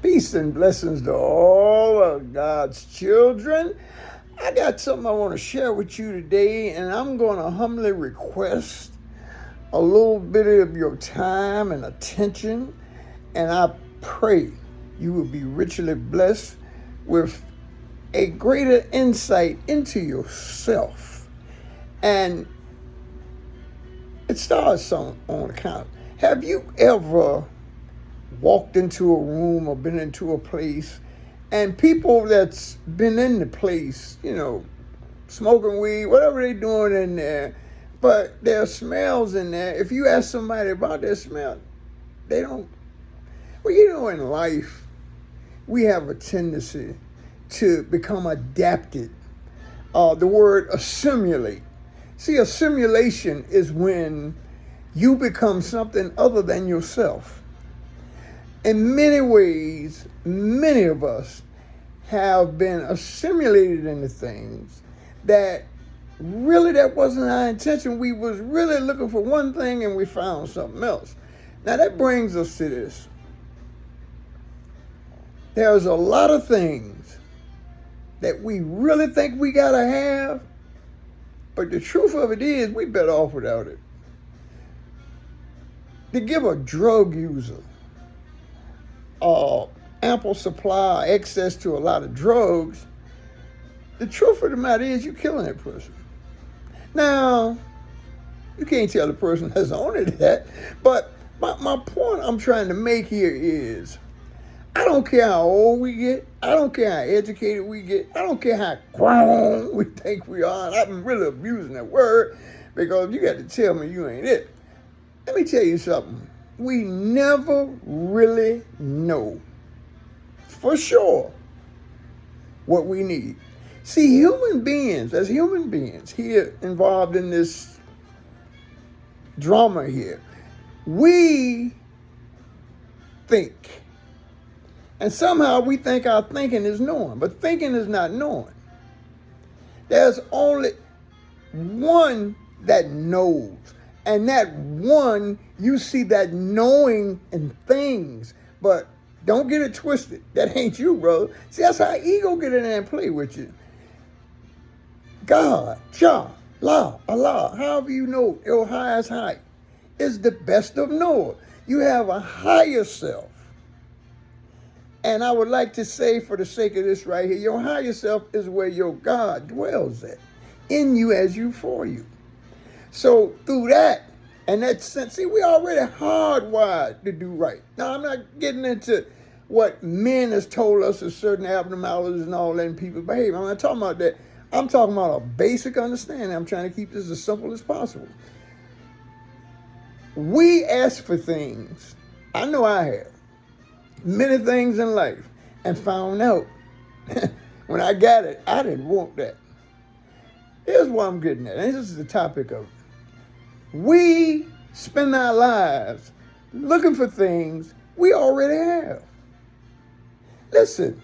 Peace and blessings to all of God's children. I got something I want to share with you today, and I'm going to humbly request a little bit of your time and attention, and I pray you will be richly blessed with a greater insight into yourself. And it starts on account. Have you ever walked into a room or been into a place and people that's been in the place, smoking weed, whatever they doing in there, but there are smells in there. If you ask somebody about their smell, they don't. Well, in life, we have a tendency to become adapted. The word assimilate. See, assimilation is when you become something other than yourself. In many ways, many of us have been assimilated into things that wasn't our intention. We was really looking for one thing and we found something else. Now that brings us to this. There's a lot of things that we really think we gotta have, but the truth of it is we better off without it. To give a drug user ample supply, access to a lot of drugs, the truth of the matter is you're killing that person. Now, you can't tell the person that's owning that, but my point I'm trying to make here is, I don't care how old we get, I don't care how educated we get, I don't care how grown we think we are, and I'm really abusing that word because you got to tell me you ain't it. Let me tell you something. We never really know for sure what we need. See, human beings here involved in this drama here, we think. And somehow we think our thinking is knowing, but thinking is not knowing. There's only one that knows. And that one, you see that knowing in things, but don't get it twisted. That ain't you, brother. See, that's how ego get in there and play with you. God, Jah, Allah, however you know your highest height, is the best of Noah. You have a higher self. And I would like to say, for the sake of this right here, your higher self is where your God dwells at, in you as you for you. So through that, and that sense, see, we already hardwired to do right. Now, I'm not getting into what men has told us is certain abnormalities and all that in people's behavior. I'm not talking about that. I'm talking about a basic understanding. I'm trying to keep this as simple as possible. We ask for things. I know I have. Many things in life. And found out when I got it, I didn't want that. Here's what I'm getting at. And this is the topic of it. We spend our lives looking for things we already have. Listen,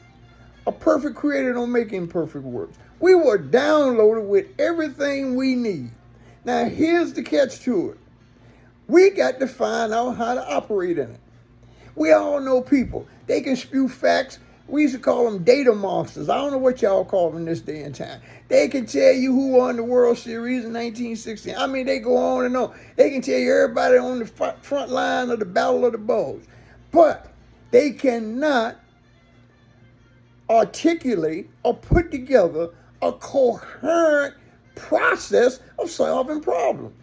a perfect creator don't make imperfect works. We were downloaded with everything we need. Now here's the catch to it. We got to find out how to operate in it. We all know people. They can spew facts. We used to call them data monsters. I don't know what y'all call them this day and time. They can tell you who won the World Series in 1960. I mean, they go on and on. They can tell you everybody on the front line of the Battle of the Bulge. But they cannot articulate or put together a coherent process of solving problems.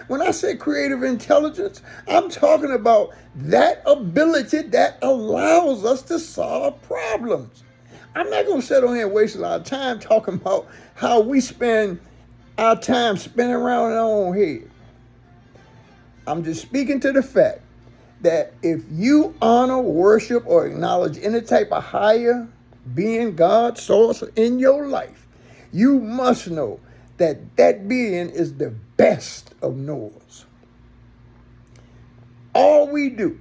When I say creative intelligence, I'm talking about that ability that allows us to solve problems. I'm not going to sit on here and waste a lot of time talking about how we spend our time spinning around in our own head. I'm just speaking to the fact that if you honor, worship, or acknowledge any type of higher being, God, source in your life, you must know that that being is the best of Noahs. All we do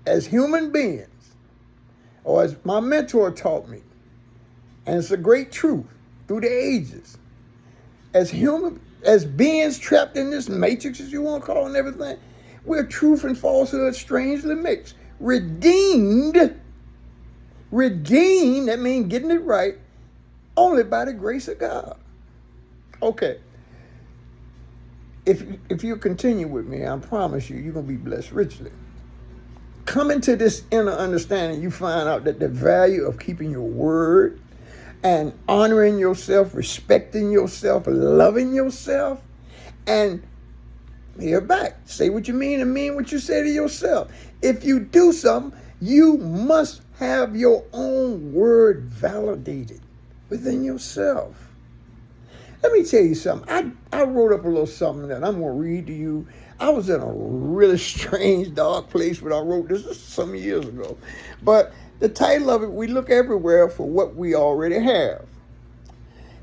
as human beings, or as my mentor taught me, and it's a great truth through the ages, as beings trapped in this matrix, as you want to call it, and everything, where truth and falsehood strangely mix. redeemed, that means getting it right, only by the grace of God. Okay. If you continue with me, I promise you're going to be blessed richly. Coming to this inner understanding, you find out that the value of keeping your word and honoring yourself, respecting yourself, loving yourself, and here back. Say what you mean and mean what you say to yourself. If you do something, you must have your own word validated within yourself. Let me tell you something. I wrote up a little something that I'm going to read to you. I was in a really strange, dark place when I wrote this. This is some years ago. But the title of it, We Look Everywhere for What We Already Have.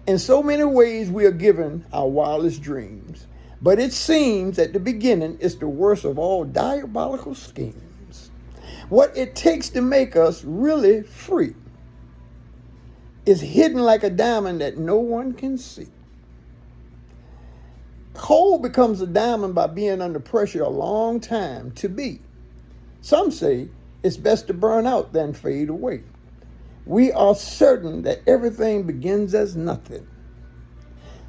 In so many ways, we are given our wildest dreams. But it seems at the beginning, it's the worst of all diabolical schemes. What it takes to make us really free is hidden like a diamond that no one can see. Coal becomes a diamond by being under pressure a long time to be. Some say it's best to burn out than fade away. We are certain that everything begins as nothing.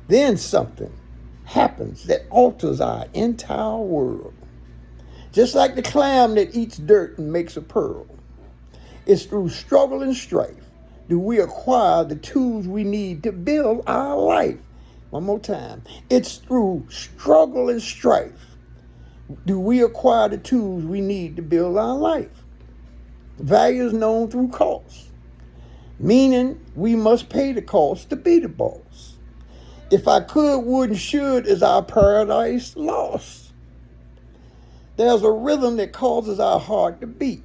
Then something happens that alters our entire world. Just like the clam that eats dirt and makes a pearl. It's through struggle and strife do we acquire the tools we need to build our life. One more time. It's through struggle and strife do we acquire the tools we need to build our life. Value is known through cost, meaning we must pay the cost to be the boss. If I could, would, and should is our paradise lost. There's a rhythm that causes our heart to beat.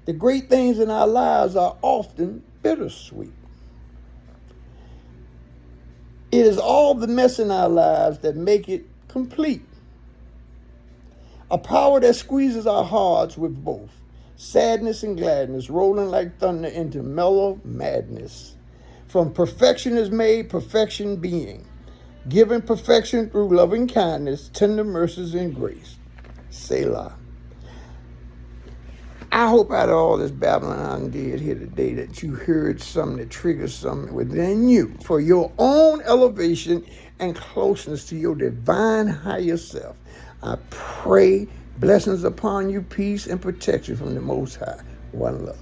The great things in our lives are often bittersweet. It is all the mess in our lives that make it complete. A power that squeezes our hearts with both sadness and gladness, rolling like thunder into mellow madness. From perfection is made perfection being, given perfection through loving kindness, tender mercies, and grace. Selah. I hope out of all this babbling I did here today that you heard something that triggers something within you for your own elevation and closeness to your divine higher self. I pray blessings upon you, peace and protection from the Most High. One love.